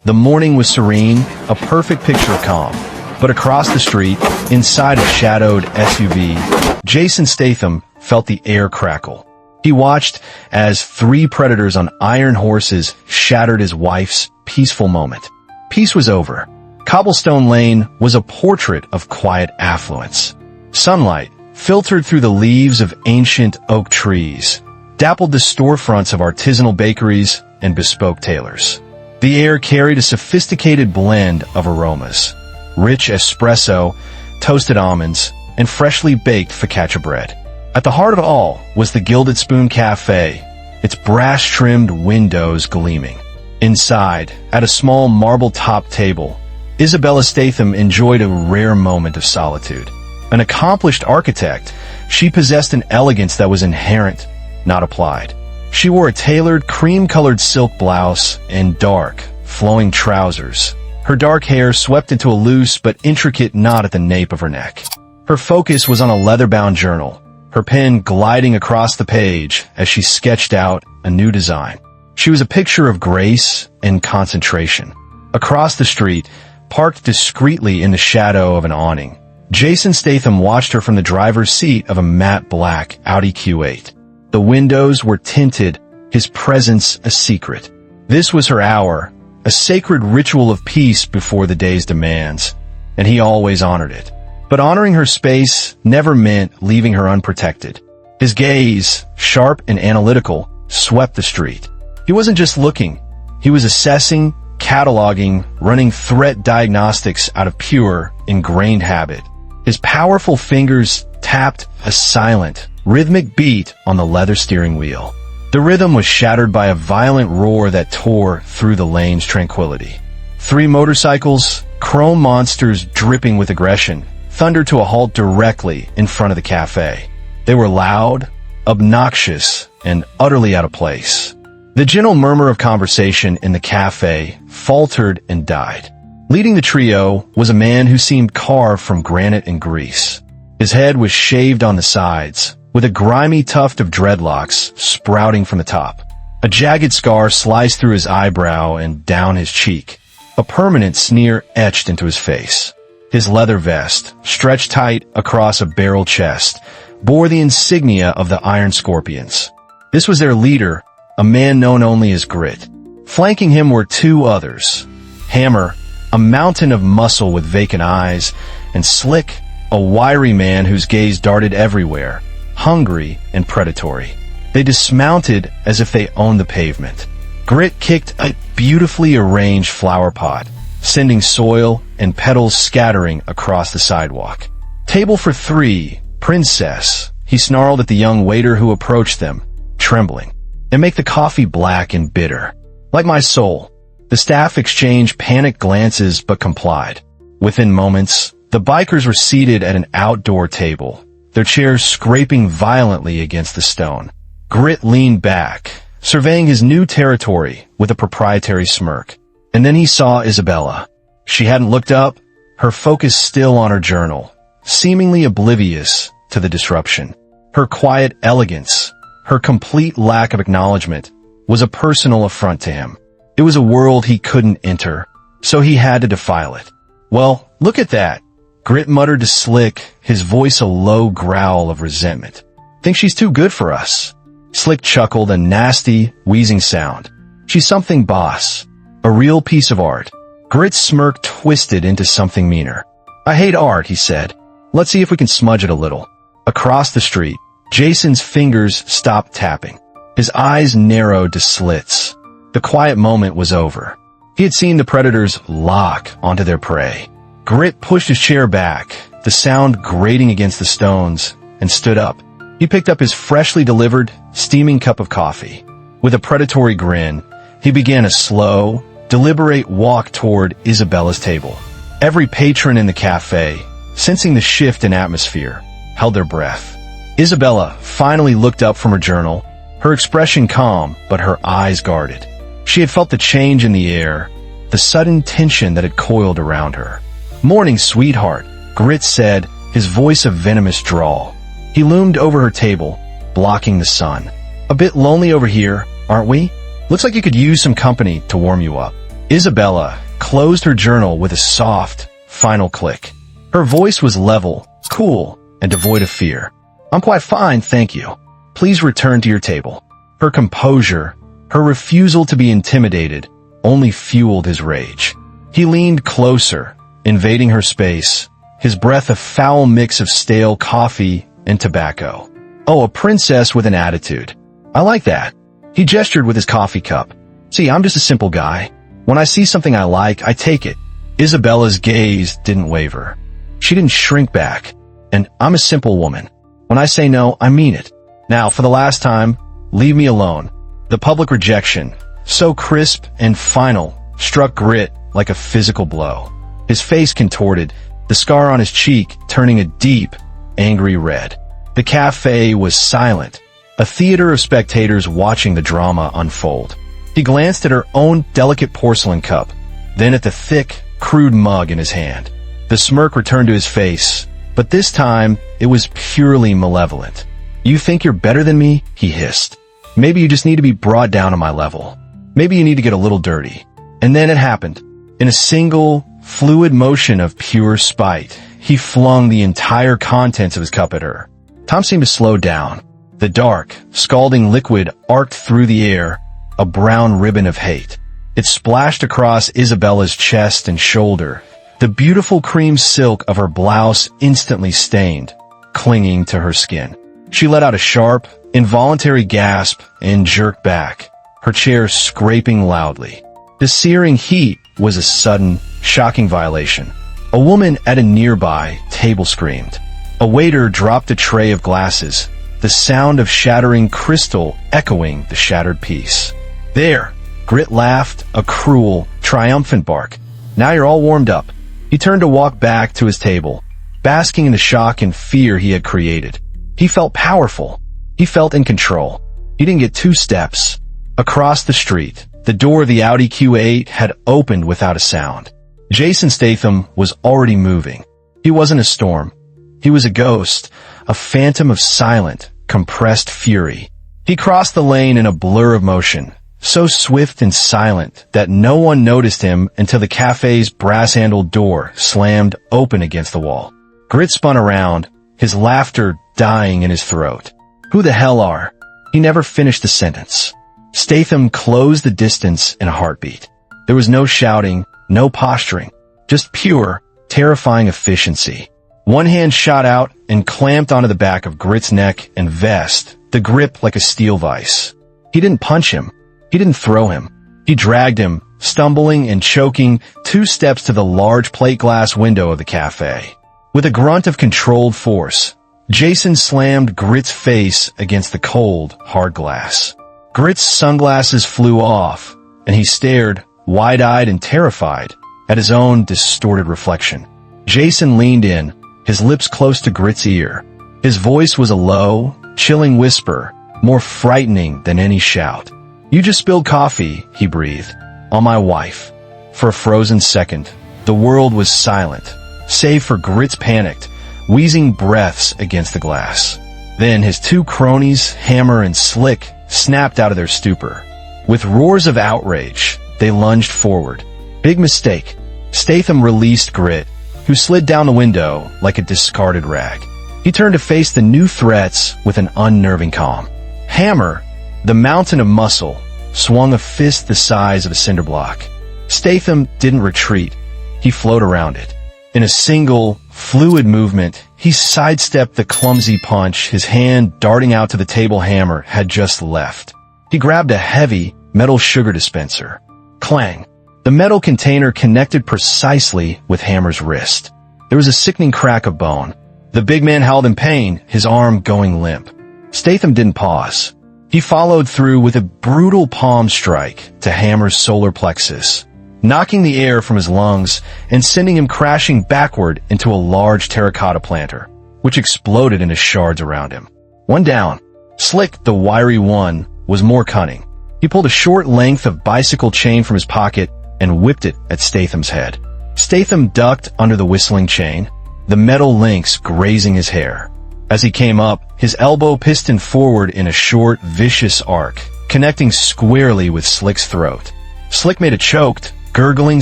The morning was serene, a perfect picture of calm. But across the street, inside a shadowed SUV, Jason Statham felt the air crackle. He watched as three predators on iron horses shattered his wife's peaceful moment. Peace was over. Cobblestone Lane was a portrait of quiet affluence. Sunlight, filtered through the leaves of ancient oak trees, dappled the storefronts of artisanal bakeries and bespoke tailors. The air carried a sophisticated blend of aromas: rich espresso, toasted almonds, and freshly baked focaccia bread. At the heart of it all was the Gilded Spoon Cafe, its brass-trimmed windows gleaming. Inside, at a small marble-topped table, Isabella Statham enjoyed a rare moment of solitude. An accomplished architect, she possessed an elegance that was inherent, not applied. She wore a tailored, cream-colored silk blouse and dark, flowing trousers. Her dark hair swept into a loose but intricate knot at the nape of her neck. Her focus was on a leather-bound journal, her pen gliding across the page as she sketched out a new design. She was a picture of grace and concentration. Across the street, parked discreetly in the shadow of an awning, Jason Statham watched her from the driver's seat of a matte black Audi Q8. The windows were tinted, his presence a secret. This was her hour, a sacred ritual of peace before the day's demands, and he always honored it. But honoring her space never meant leaving her unprotected. His gaze, sharp and analytical, swept the street. He wasn't just looking. He was assessing, cataloging, running threat diagnostics out of pure, ingrained habit. His powerful fingers tapped a silent, rhythmic beat on the leather steering wheel. The rhythm was shattered by a violent roar that tore through the lane's tranquility. Three motorcycles, chrome monsters dripping with aggression, thundered to a halt directly in front of the cafe. They were loud, obnoxious, and utterly out of place. The gentle murmur of conversation in the cafe faltered and died. Leading the trio was a man who seemed carved from granite and grease. His head was shaved on the sides, with a grimy tuft of dreadlocks sprouting from the top. A jagged scar sliced through his eyebrow and down his cheek, a permanent sneer etched into his face. His leather vest, stretched tight across a barrel chest, bore the insignia of the Iron Scorpions. This was their leader, a man known only as Grit. Flanking him were two others: Hammer, a mountain of muscle with vacant eyes, and Slick, a wiry man whose gaze darted everywhere, hungry and predatory. They dismounted as if they owned the pavement. Grit kicked a beautifully arranged flower pot, sending soil and petals scattering across the sidewalk. "Table for three, princess," he snarled at the young waiter who approached them, trembling. "And make the coffee black and bitter, like my soul." The staff exchanged panicked glances but complied. Within moments, the bikers were seated at an outdoor table, their chairs scraping violently against the stone. Grit leaned back, surveying his new territory with a proprietary smirk. And then he saw Isabella. She hadn't looked up, her focus still on her journal, seemingly oblivious to the disruption. Her quiet elegance, her complete lack of acknowledgement, was a personal affront to him. It was a world he couldn't enter, so he had to defile it. "Well, look at that," Grit muttered to Slick, his voice a low growl of resentment. "Think she's too good for us?" Slick chuckled, a nasty, wheezing sound. "She's something, boss. A real piece of art." Grit's smirk twisted into something meaner. "I hate art," he said. "Let's see if we can smudge it a little." Across the street, Jason's fingers stopped tapping. His eyes narrowed to slits. The quiet moment was over. He had seen the predators lock onto their prey. Grit pushed his chair back, the sound grating against the stones, and stood up. He picked up his freshly delivered, steaming cup of coffee. With a predatory grin, he began a slow, deliberate walk toward Isabella's table. Every patron in the cafe, sensing the shift in atmosphere, held their breath. Isabella finally looked up from her journal, her expression calm but her eyes guarded. She had felt the change in the air, the sudden tension that had coiled around her. "Morning, sweetheart," Grit said, his voice a venomous drawl. He loomed over her table, blocking the sun. "A bit lonely over here, aren't we? Looks like you could use some company to warm you up." Isabella closed her journal with a soft, final click. Her voice was level, cool, and devoid of fear. "I'm quite fine, thank you. Please return to your table." Her composure, her refusal to be intimidated, only fueled his rage. He leaned closer, invading her space, his breath a foul mix of stale coffee and tobacco. "Oh, a princess with an attitude. I like that." He gestured with his coffee cup. "See, I'm just a simple guy. When I see something I like, I take it." Isabella's gaze didn't waver. She didn't shrink back. "And I'm a simple woman. When I say no, I mean it. Now, for the last time, leave me alone." The public rejection, so crisp and final, struck Grit like a physical blow. His face contorted, the scar on his cheek turning a deep, angry red. The cafe was silent, a theater of spectators watching the drama unfold. He glanced at her own delicate porcelain cup, then at the thick, crude mug in his hand. The smirk returned to his face, but this time it was purely malevolent. "You think you're better than me?" he hissed. "Maybe you just need to be brought down to my level. Maybe you need to get a little dirty." And then it happened. In a single, fluid motion of pure spite, he flung the entire contents of his cup at her. Time seemed to slow down. The dark, scalding liquid arced through the air, a brown ribbon of hate. It splashed across Isabella's chest and shoulder, the beautiful cream silk of her blouse instantly stained, clinging to her skin. She let out a sharp, involuntary gasp and jerked back, her chair scraping loudly. The searing heat was a sudden, shocking violation. A woman at a nearby table screamed. A waiter dropped a tray of glasses, the sound of shattering crystal echoing the shattered piece. "There!" Grit laughed, a cruel, triumphant bark. "Now you're all warmed up." He turned to walk back to his table, basking in the shock and fear he had created. He felt powerful. He felt in control. He didn't get 2 steps. Across the street, the door of the Audi Q8 had opened without a sound. Jason Statham was already moving. He wasn't a storm. He was a ghost, a phantom of silent, compressed fury. He crossed the lane in a blur of motion, so swift and silent that no one noticed him until the cafe's brass-handled door slammed open against the wall. Grit spun around, his laughter dying in his throat. "Who the hell are?" He never finished the sentence. Statham closed the distance in a heartbeat. There was no shouting, no posturing, just pure, terrifying efficiency. One hand shot out and clamped onto the back of Grit's neck and vest, the grip like a steel vise. He didn't punch him. He didn't throw him. He dragged him, stumbling and choking, 2 steps to the large plate glass window of the cafe. With a grunt of controlled force, Jason slammed Grit's face against the cold, hard glass. Grit's sunglasses flew off, and he stared, wide-eyed and terrified, at his own distorted reflection. Jason leaned in, his lips close to Grit's ear. His voice was a low, chilling whisper, more frightening than any shout. "You just spilled coffee," he breathed, "on my wife." For a frozen second, the world was silent, save for Grit's panicked, wheezing breaths against the glass. Then his 2 cronies, Hammer and Slick, snapped out of their stupor. With roars of outrage, they lunged forward. Big mistake. Statham released Grit, who slid down the window like a discarded rag. He turned to face the new threats with an unnerving calm. Hammer, the mountain of muscle, swung a fist the size of a cinder block. Statham didn't retreat. He flowed around it. In a single, fluid movement, he sidestepped the clumsy punch his hand darting out to the table Hammer had just left. He grabbed a heavy, metal sugar dispenser. Clang! The metal container connected precisely with Hammer's wrist. There was a sickening crack of bone. The big man howled in pain, his arm going limp. Statham didn't pause. He followed through with a brutal palm strike to Hammer's solar plexus, knocking the air from his lungs and sending him crashing backward into a large terracotta planter, which exploded into shards around him. One down. Slick, the wiry one, was more cunning. He pulled a short length of bicycle chain from his pocket and whipped it at Statham's head. Statham ducked under the whistling chain, the metal links grazing his hair. As he came up, his elbow pistoned forward in a short, vicious arc, connecting squarely with Slick's throat. Slick made a choked, gurgling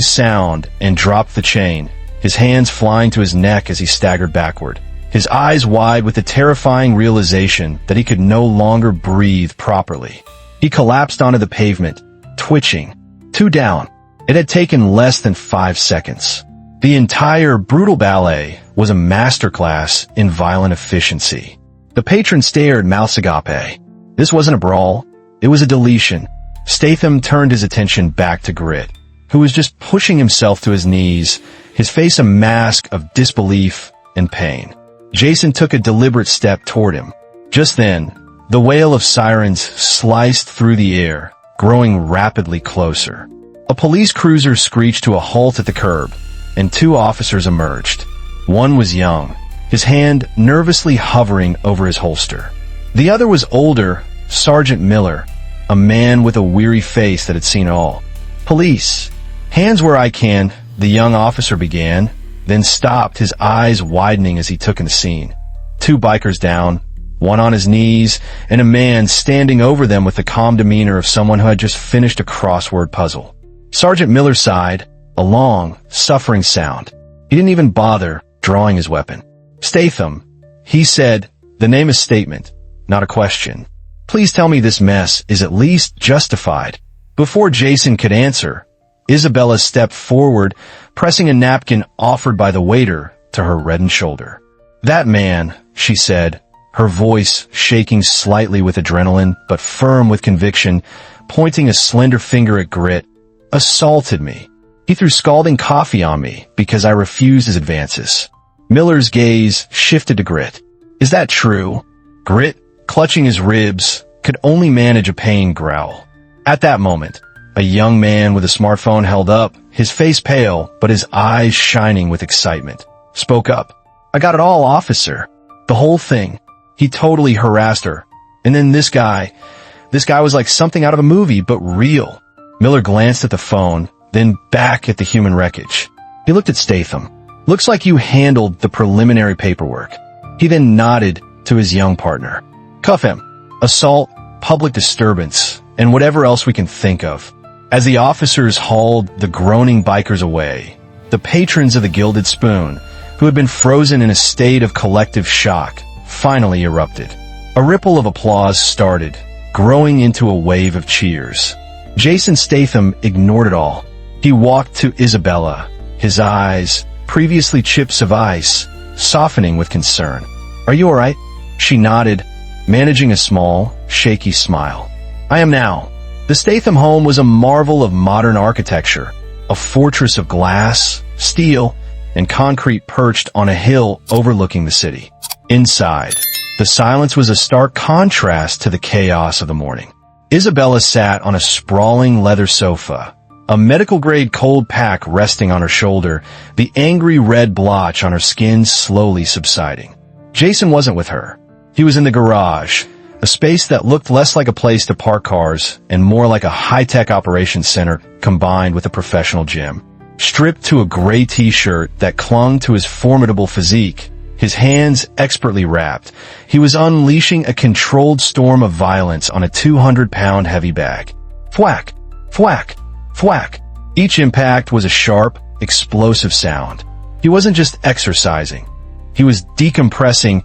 sound, and dropped the chain, his hands flying to his neck as he staggered backward, his eyes wide with the terrifying realization that he could no longer breathe properly. He collapsed onto the pavement, twitching. 2 down. It had taken less than 5 seconds. The entire brutal ballet was a masterclass in violent efficiency. The patron stared, mouths agape. This wasn't a brawl. It was a deletion. Statham turned his attention back to Grit, who was just pushing himself to his knees, his face a mask of disbelief and pain. Jason took a deliberate step toward him. Just then, the wail of sirens sliced through the air, growing rapidly closer. A police cruiser screeched to a halt at the curb, and 2 officers emerged. One was young, his hand nervously hovering over his holster. The other was older, Sergeant Miller, a man with a weary face that had seen it all. "Police. Hands where I can," the young officer began, then stopped, his eyes widening as he took in the scene. 2 bikers down, one on his knees, and a man standing over them with the calm demeanor of someone who had just finished a crossword puzzle. Sergeant Miller sighed, a long, suffering sound. He didn't even bother drawing his weapon. "Statham," he said, "the name is statement, not a question. Please tell me this mess is at least justified." Before Jason could answer, Isabella stepped forward, pressing a napkin offered by the waiter to her reddened shoulder. "That man," she said, her voice shaking slightly with adrenaline but firm with conviction, pointing a slender finger at Grit, "assaulted me. He threw scalding coffee on me because I refused his advances." Miller's gaze shifted to Grit. "Is that true?" Grit, clutching his ribs, could only manage a pained growl. At that moment, a young man with a smartphone held up, his face pale but his eyes shining with excitement, spoke up. "I got it all, officer. The whole thing. He totally harassed her. And then this guy was like something out of a movie, but real." Miller glanced at the phone, then back at the human wreckage. He looked at Statham. "Looks like you handled the preliminary paperwork." He then nodded to his young partner. "Cuff him. Assault, public disturbance, and whatever else we can think of." As the officers hauled the groaning bikers away, the patrons of the Gilded Spoon, who had been frozen in a state of collective shock, finally erupted. A ripple of applause started, growing into a wave of cheers. Jason Statham ignored it all. He walked to Isabella, his eyes, previously chips of ice, softening with concern. "Are you all right?" She nodded, managing a small, shaky smile. "I am now." The Statham home was a marvel of modern architecture, a fortress of glass, steel, and concrete perched on a hill overlooking the city. Inside, the silence was a stark contrast to the chaos of the morning. Isabella sat on a sprawling leather sofa, a medical-grade cold pack resting on her shoulder, the angry red blotch on her skin slowly subsiding. Jason wasn't with her. He was in the garage, a space that looked less like a place to park cars and more like a high-tech operations center combined with a professional gym. Stripped to a gray t-shirt that clung to his formidable physique, his hands expertly wrapped, he was unleashing a controlled storm of violence on a 200-pound heavy bag. Thwack! Thwack! Thwack! Each impact was a sharp, explosive sound. He wasn't just exercising. He was decompressing,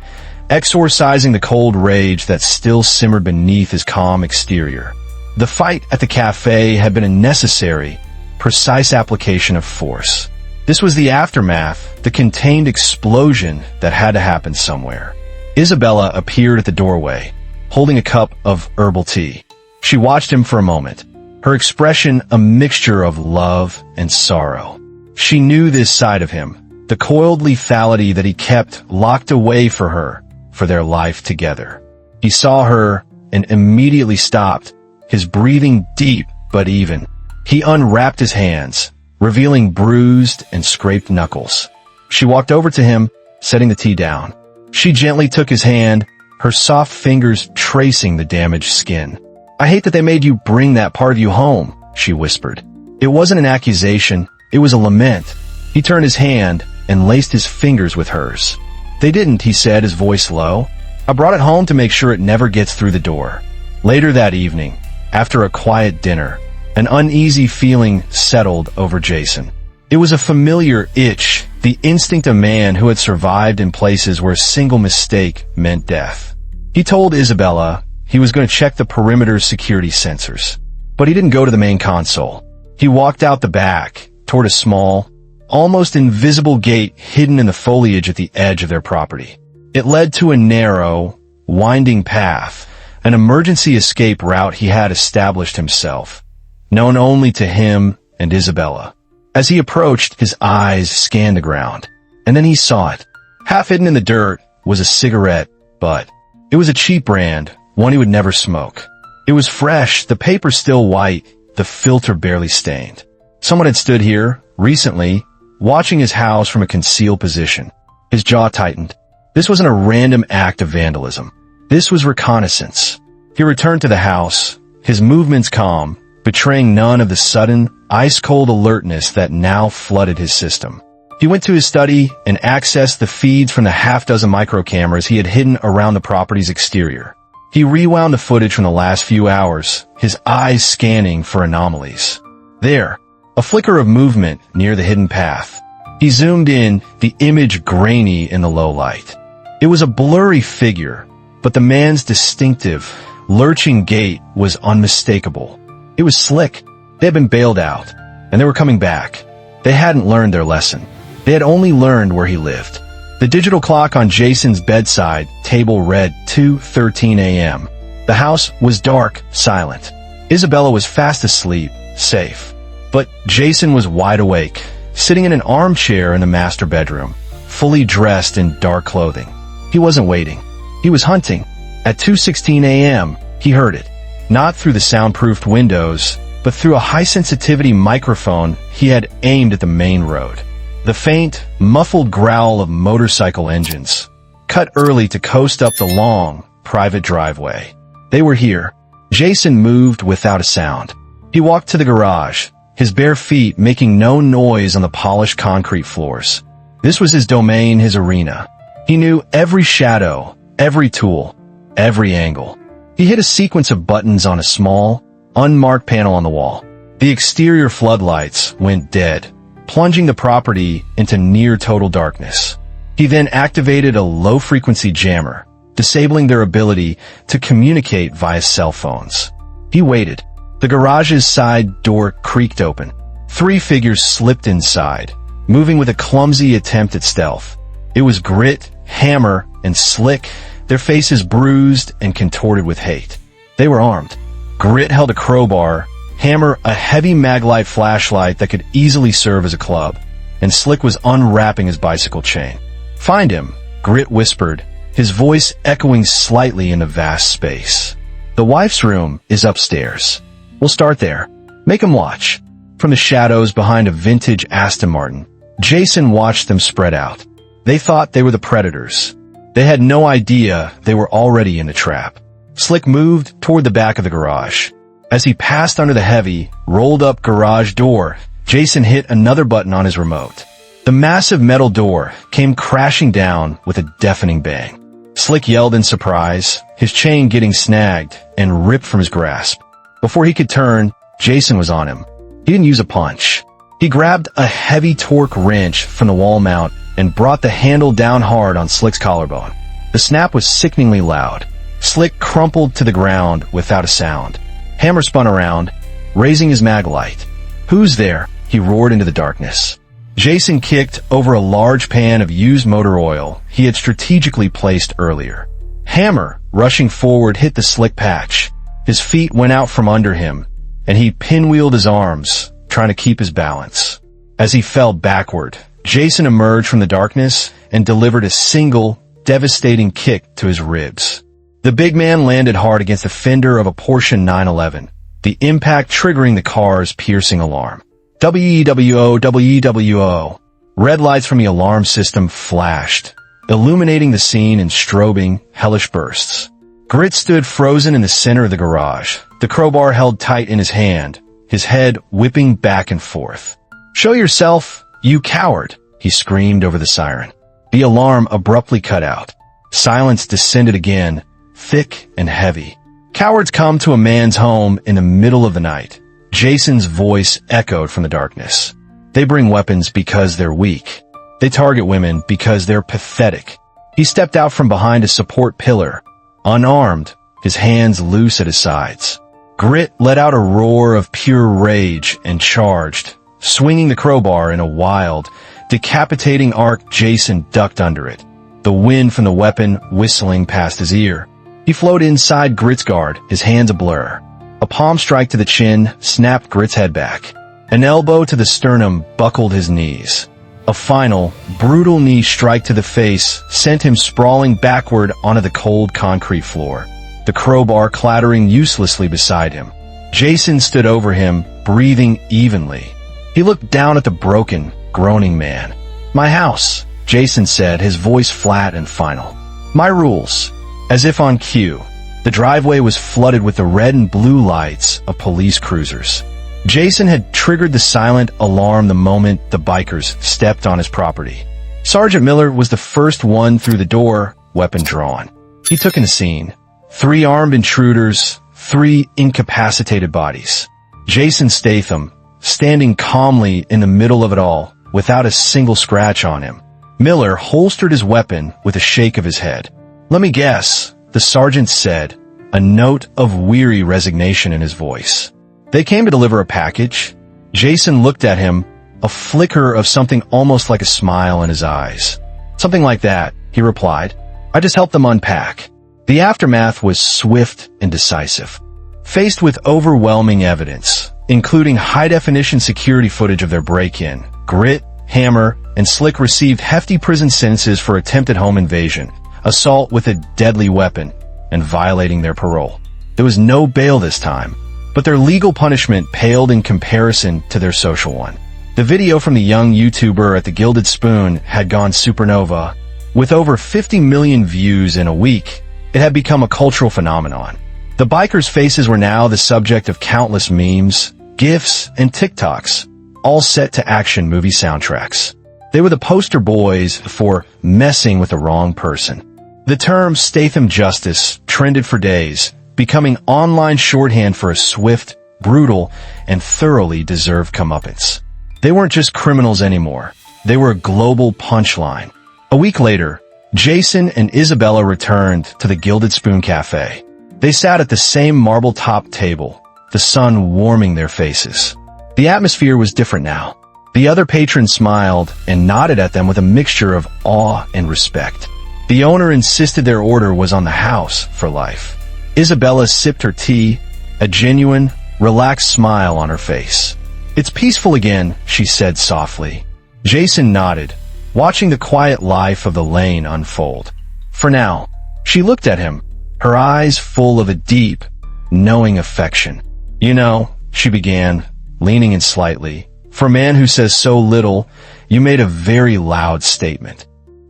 exorcising the cold rage that still simmered beneath his calm exterior. The fight at the cafe had been a necessary, precise application of force. This was the aftermath, the contained explosion that had to happen somewhere. Isabella appeared at the doorway, holding a cup of herbal tea. She watched him for a moment, her expression a mixture of love and sorrow. She knew this side of him, the coiled lethality that he kept locked away for her, for their life together. He saw her and immediately stopped, his breathing deep but even. He unwrapped his hands, revealing bruised and scraped knuckles. She walked over to him, setting the tea down. She gently took his hand, her soft fingers tracing the damaged skin. "I hate that they made you bring that part of you home," she whispered. It wasn't an accusation, it was a lament. He turned his hand and laced his fingers with hers. "They didn't," he said, his voice low. "I brought it home to make sure it never gets through the door." Later that evening, after a quiet dinner, An uneasy feeling settled over Jason. It was a familiar itch, the instinct of man who had survived in places where a single mistake meant death. He told Isabella he was going to check the perimeter's security sensors. But he didn't go to the main console. He walked out the back, toward a small, almost invisible gate hidden in the foliage at the edge of their property. It led to a narrow, winding path, an emergency escape route he had established himself, known only to him and Isabella. As he approached, his eyes scanned the ground, and then he saw it. Half hidden in the dirt was a cigarette butt. It was a cheap brand, one he would never smoke. It was fresh, the paper still white, the filter barely stained. Someone had stood here, recently, watching his house from a concealed position. His jaw tightened. This wasn't a random act of vandalism. This was reconnaissance. He returned to the house, his movements calm, betraying none of the sudden, ice-cold alertness that now flooded his system. He went to his study and accessed the feeds from the half-dozen micro-cameras he had hidden around the property's exterior. He rewound the footage from the last few hours, his eyes scanning for anomalies. There, a flicker of movement near the hidden path. He zoomed in, the image grainy in the low light. It was a blurry figure, but the man's distinctive, lurching gait was unmistakable. It was Slick. They had been bailed out, and they were coming back. They hadn't learned their lesson. They had only learned where he lived. The digital clock on Jason's bedside table read 2:13 a.m. The house was dark, silent. Isabella was fast asleep, safe. But Jason was wide awake, sitting in an armchair in the master bedroom, fully dressed in dark clothing. He wasn't waiting. He was hunting. At 2:16 a.m., he heard it. Not through the soundproofed windows, but through a high-sensitivity microphone he had aimed at the main road. The faint, muffled growl of motorcycle engines, cut early to coast up the long, private driveway. They were here. Jason moved without a sound. He walked to the garage, his bare feet making no noise on the polished concrete floors. This was his domain, his arena. He knew every shadow, every tool, every angle. He hit a sequence of buttons on a small, unmarked panel on the wall. The exterior floodlights went dead, plunging the property into near-total darkness. He then activated a low-frequency jammer, disabling their ability to communicate via cell phones. He waited. The garage's side door creaked open. 3 figures slipped inside, moving with a clumsy attempt at stealth. It was Grit, Hammer, and Slick, their faces bruised and contorted with hate. They were armed. Grit held a crowbar, Hammer a heavy maglite flashlight that could easily serve as a club, and Slick was unwrapping his bicycle chain. "Find him," Grit whispered, his voice echoing slightly in the vast space. "The wife's room is upstairs. We'll start there. Make him watch." From the shadows behind a vintage Aston Martin, Jason watched them spread out. They thought they were the predators. They had no idea they were already in the trap. Slick moved toward the back of the garage. As he passed under the heavy, rolled-up garage door, Jason hit another button on his remote. The massive metal door came crashing down with a deafening bang. Slick yelled in surprise, his chain getting snagged and ripped from his grasp. Before he could turn, Jason was on him. He didn't use a punch. He grabbed a heavy torque wrench from the wall mount and brought the handle down hard on Slick's collarbone. The snap was sickeningly loud. Slick crumpled to the ground without a sound. Hammer spun around, raising his mag light. "Who's there?" he roared into the darkness. Jason kicked over a large pan of used motor oil he had strategically placed earlier. Hammer, rushing forward, hit the Slick patch. His feet went out from under him, and he pinwheeled his arms, trying to keep his balance. As he fell backward, Jason emerged from the darkness and delivered a single, devastating kick to his ribs. The big man landed hard against the fender of a Porsche 911, the impact triggering the car's piercing alarm. WEWO, WEWO. Red lights from the alarm system flashed, illuminating the scene in strobing, hellish bursts. Grit stood frozen in the center of the garage, the crowbar held tight in his hand, his head whipping back and forth. "Show yourself, you coward," he screamed over the siren. The alarm abruptly cut out. Silence descended again, thick and heavy. Cowards come to a man's home in the middle of the night. Jason's voice echoed from the darkness. They bring weapons because they're weak. They target women because they're pathetic. He stepped out from behind a support pillar, unarmed, his hands loose at his sides. Grit let out a roar of pure rage and charged, swinging the crowbar in a wild, decapitating arc. Jason ducked under it, the wind from the weapon whistling past his ear. He flowed inside Grit's guard, his hands a blur. A palm strike to the chin snapped Grit's head back. An elbow to the sternum buckled his knees. A final, brutal knee strike to the face sent him sprawling backward onto the cold concrete floor, the crowbar clattering uselessly beside him. Jason stood over him, breathing evenly. He looked down at the broken, groaning man. "My house," Jason said, his voice flat and final. "My rules." As if on cue, the driveway was flooded with the red and blue lights of police cruisers. Jason had triggered the silent alarm the moment the bikers stepped on his property. Sergeant Miller was the first one through the door, weapon drawn. He took in the scene. 3 armed intruders, 3 incapacitated bodies. Jason Statham, standing calmly in the middle of it all, without a single scratch on him. Miller holstered his weapon with a shake of his head. "Let me guess," the sergeant said, a note of weary resignation in his voice. "They came to deliver a package." Jason looked at him, a flicker of something almost like a smile in his eyes. "Something like that," he replied. "I just helped them unpack." The aftermath was swift and decisive. Faced with overwhelming evidence, including high-definition security footage of their break-in, Grit, Hammer, and Slick received hefty prison sentences for attempted home invasion, assault with a deadly weapon, and violating their parole. There was no bail this time, but their legal punishment paled in comparison to their social one. The video from the young YouTuber at the Gilded Spoon had gone supernova. With over 50 million views in a week, it had become a cultural phenomenon. The bikers' faces were now the subject of countless memes, GIFs, and TikToks, all set to action movie soundtracks. They were the poster boys for messing with the wrong person. The term Statham justice trended for days, becoming online shorthand for a swift, brutal, and thoroughly deserved comeuppance. They weren't just criminals anymore. They were a global punchline. A week later, Jason and Isabella returned to the Gilded Spoon Cafe. They sat at the same marble-topped table, the sun warming their faces. The atmosphere was different now. The other patrons smiled and nodded at them with a mixture of awe and respect. The owner insisted their order was on the house for life. Isabella sipped her tea, a genuine, relaxed smile on her face. "It's peaceful again," she said softly. Jason nodded, watching the quiet life of the lane unfold. For now, she looked at him, her eyes full of a deep, knowing affection. "You know," she began, leaning in slightly, "for a man who says so little, you made a very loud statement."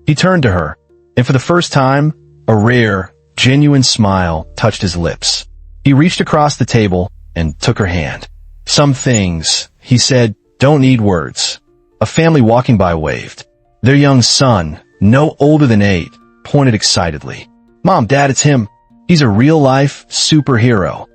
He turned to her, and for the first time, a rare, genuine smile touched his lips. He reached across the table and took her hand. "Some things," he said, "don't need words." A family walking by waved. Their young son, no older than 8, pointed excitedly. "Mom, Dad, it's him. He's a real-life superhero."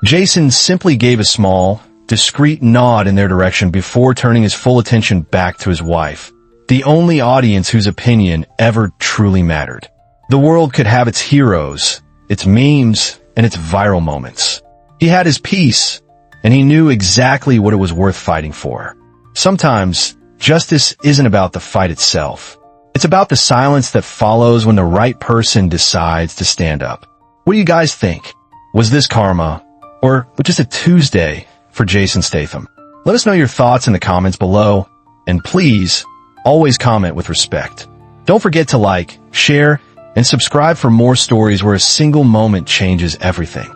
Jason simply gave a small, discreet nod in their direction before turning his full attention back to his wife, the only audience whose opinion ever truly mattered. The world could have its heroes, its memes, and its viral moments. He had his piece, and he knew exactly what it was worth fighting for. Sometimes, justice isn't about the fight itself. It's about the silence that follows when the right person decides to stand up. What do you guys think? Was this karma, or just a Tuesday for Jason Statham? Let us know your thoughts in the comments below, and please, always comment with respect. Don't forget to like, share, and subscribe for more stories where a single moment changes everything.